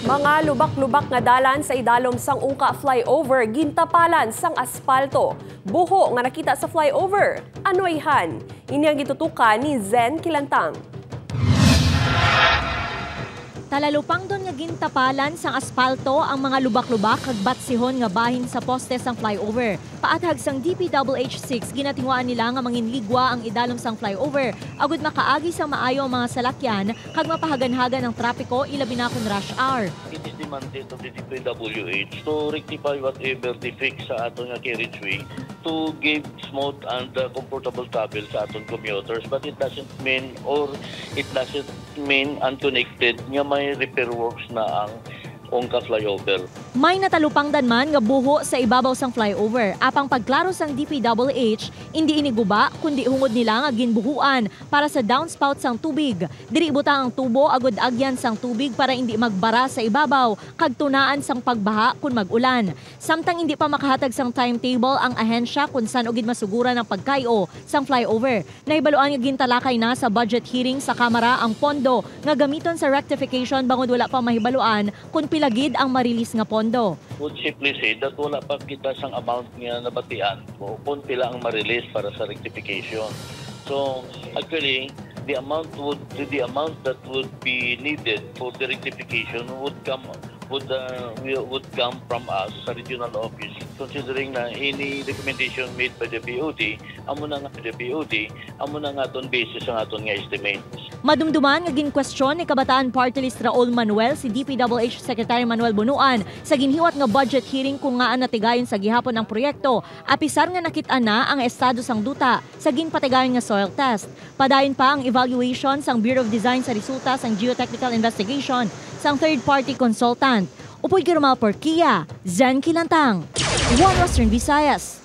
Mga lubak-lubak nga dalan sa idalom sang Ungka flyover gintapalan sang aspalto. Buho nga nakita sa flyover. Anoyhan? Ini ang gitutukan ni Zen Kilantang. Talalupang doon nga gintapalan sang aspalto ang mga lubak-lubak kag batsihon nga bahin sa poste sang flyover. Paathag sang DPWH6 ginatingwaan nila nga manginligwa ang idalom sang flyover agud makaagi sang maayo ang mga salakyan kag mapahagan-hagan ang trapiko ilabi na kun rush hour. It is the mandate of the DPWH to rectify whatever defects sa aton nga carriageway to give smooth and comfortable travel sa aton commuters, but it doesn't mean unconnected nga may repair works na ang Ungka flyover. May natalupang danman nga buho sa ibabaw sang flyover. Apang pagklaro sang DPWH, hindi iniguba kundi hungod nila nga ginbuhuan para sa downspout sang tubig. Diri butang ang tubo agud agyan sang tubig para hindi magbara sa ibabaw kag tunaan sang pagbaha kun mag-ulan. Samtang hindi pa makahatag sang timetable ang ahensya kung saan ugid masuguran ang pagkayo sang flyover. Nahibaluan nga gintalakay na sa budget hearing sa Kamara ang pondo nga gamiton sa rectification bangod wala pa mahibaluan kung pilagid ang marilis nga pondo. Would simply say that wala pa kita sang amount nga nabatian kung pila ang marilis para sa rectification. So actually the amount that would be needed for the rectification would come from us sa regional office, considering na any recommendation made by the BOD amo na nga aton basis ang aton nga estimate. Madumduman nga ginkwestiyon ni Kabataan Party List Raul Manuel si DPWH Secretary Manuel Bunuan sa ginhiwat nga budget hearing kung ngaan natigayon sa gihapon ng proyekto apisar nga nakit-an na ang estado sang duta sa ginpatigayon nga soil test. Padayon pa ang evaluation sang Bureau of Design sa resulta sang geotechnical investigation sang third-party consultant. Upoy Kirumal Porquia, Zen Kilantang, One Western Visayas.